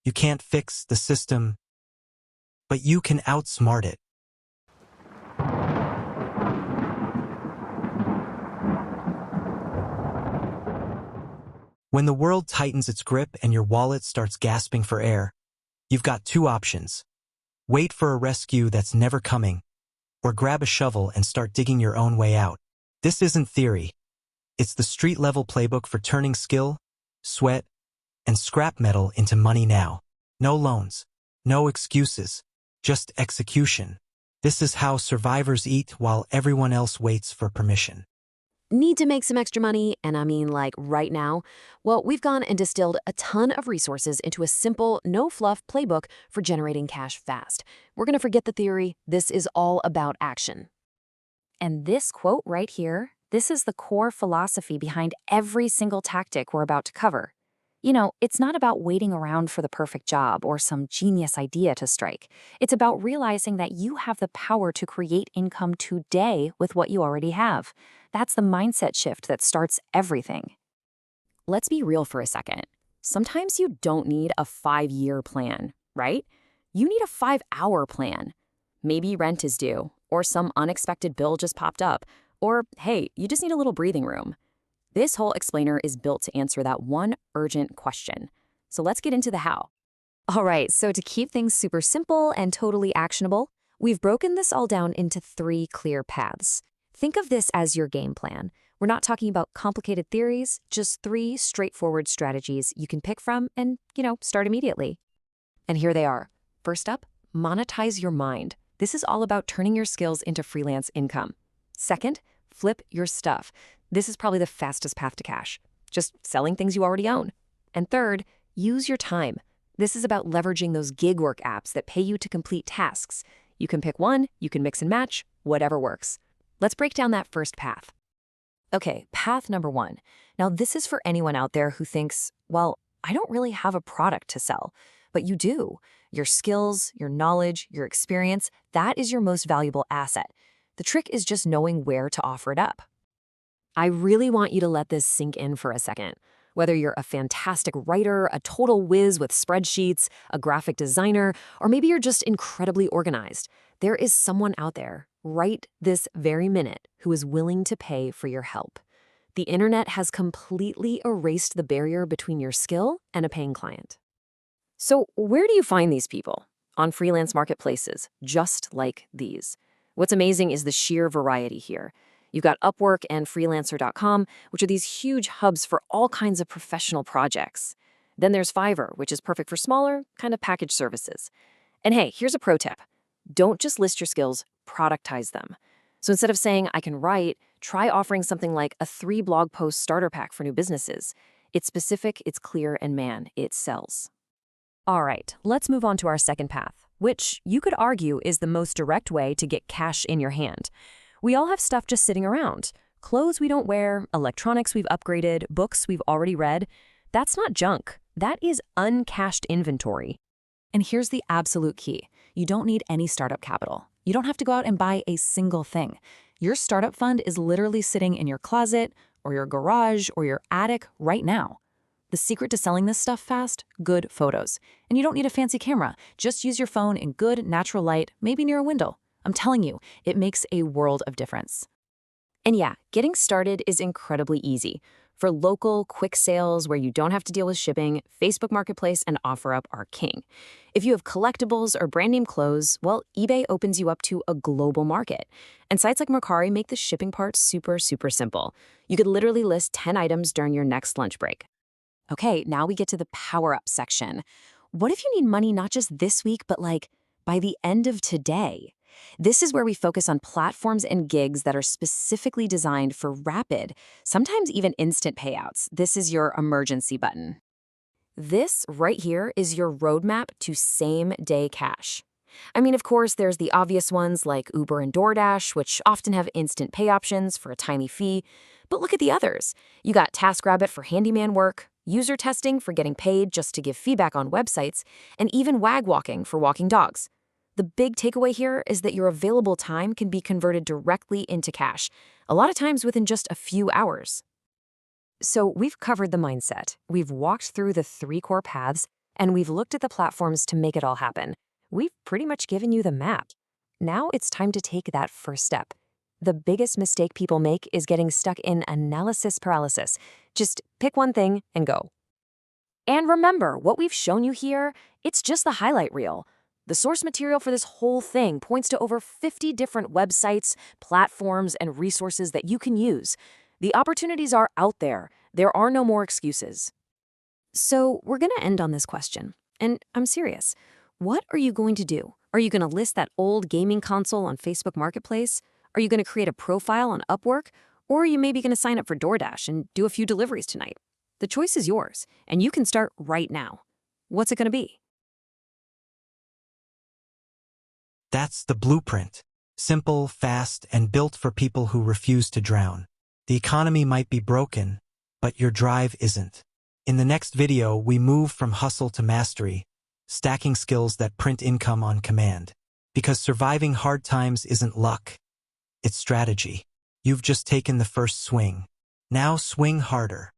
You can't fix the system, but you can outsmart it. When the world tightens its grip and your wallet starts gasping for air, you've got two options. Wait for a rescue that's never coming, or grab a shovel and start digging your own way out. This isn't theory. It's the street-level playbook for turning skill, sweat, and scrap metal into money now. No loans, no excuses, just execution. This is how survivors eat while everyone else waits for permission. Need to make some extra money, and I mean like right now? Well, we've gone and distilled a ton of resources into a simple, no-fluff playbook for generating cash fast. We're going to forget the theory. This is all about action. And this quote right here, this is the core philosophy behind every single tactic we're about to cover. You know, it's not about waiting around for the perfect job or some genius idea to strike. It's about realizing that you have the power to create income today with what you already have. That's the mindset shift that starts everything. Let's be real for a second. Sometimes you don't need a 5-year plan, right? You need a 5-hour plan. Maybe rent is due, or some unexpected bill just popped up, or hey, you just need a little breathing room. This whole explainer is built to answer that one urgent question. So let's get into the how. All right, so to keep things super simple and totally actionable, we've broken this all down into 3 clear paths. Think of this as your game plan. We're not talking about complicated theories, just 3 straightforward strategies you can pick from and, start immediately. And here they are. First up, monetize your mind. This is all about turning your skills into freelance income. Second, flip your stuff. This is probably the fastest path to cash, just selling things you already own. And third, use your time. This is about leveraging those gig work apps that pay you to complete tasks. You can pick one, you can mix and match, whatever works. Let's break down that first path. Okay, path number 1. Now, this is for anyone out there who thinks, well, I don't really have a product to sell. But you do. Your skills, your knowledge, your experience, that is your most valuable asset. The trick is just knowing where to offer it up. I really want you to let this sink in for a second. Whether you're a fantastic writer, a total whiz with spreadsheets, a graphic designer, or maybe you're just incredibly organized, there is someone out there, right this very minute, who is willing to pay for your help. The internet has completely erased the barrier between your skill and a paying client. So where do you find these people? On freelance marketplaces, just like these. What's amazing is the sheer variety here. You've got Upwork and freelancer.com, which are these huge hubs for all kinds of professional projects. Then there's Fiverr, which is perfect for smaller, kind of package services. And hey, here's a pro tip. Don't just list your skills, productize them. So instead of saying, I can write, try offering something like a 3 blog post starter pack for new businesses. It's specific, it's clear, and man, it sells. All right, let's move on to our second path, which you could argue is the most direct way to get cash in your hand. We all have stuff just sitting around. Clothes we don't wear, electronics we've upgraded, books we've already read. That's not junk. That is uncashed inventory. And here's the absolute key. You don't need any startup capital. You don't have to go out and buy a single thing. Your startup fund is literally sitting in your closet or your garage or your attic right now. The secret to selling this stuff fast? Good photos. And you don't need a fancy camera. Just use your phone in good, natural light, maybe near a window. I'm telling you, it makes a world of difference. And yeah, getting started is incredibly easy. For local, quick sales where you don't have to deal with shipping, Facebook Marketplace and OfferUp are king. If you have collectibles or brand name clothes, well, eBay opens you up to a global market. And sites like Mercari make the shipping part super, super simple. You could literally list 10 items during your next lunch break. Okay, now we get to the power-up section. What if you need money not just this week, but like by the end of today? This is where we focus on platforms and gigs that are specifically designed for rapid, sometimes even instant payouts. This is your emergency button. This right here is your roadmap to same-day cash. I mean, of course, there's the obvious ones like Uber and DoorDash, which often have instant pay options for a tiny fee. But look at the others. You got TaskRabbit for handyman work, user testing for getting paid just to give feedback on websites, and even wag walking for walking dogs. The big takeaway here is that your available time can be converted directly into cash, a lot of times within just a few hours. So we've covered the mindset, we've walked through the 3 core paths, and we've looked at the platforms to make it all happen. We've pretty much given you the map. Now it's time to take that first step. The biggest mistake people make is getting stuck in analysis paralysis. Just pick one thing and go. And remember, what we've shown you here, it's just the highlight reel. The source material for this whole thing points to over 50 different websites, platforms, and resources that you can use. The opportunities are out there. There are no more excuses. So we're going to end on this question. And I'm serious. What are you going to do? Are you going to list that old gaming console on Facebook Marketplace? Are you going to create a profile on Upwork? Or are you maybe going to sign up for DoorDash and do a few deliveries tonight? The choice is yours, and you can start right now. What's it going to be? That's the blueprint. Simple, fast, and built for people who refuse to drown. The economy might be broken, but your drive isn't. In the next video, we move from hustle to mastery, stacking skills that print income on command. Because surviving hard times isn't luck, it's strategy. You've just taken the first swing. Now swing harder.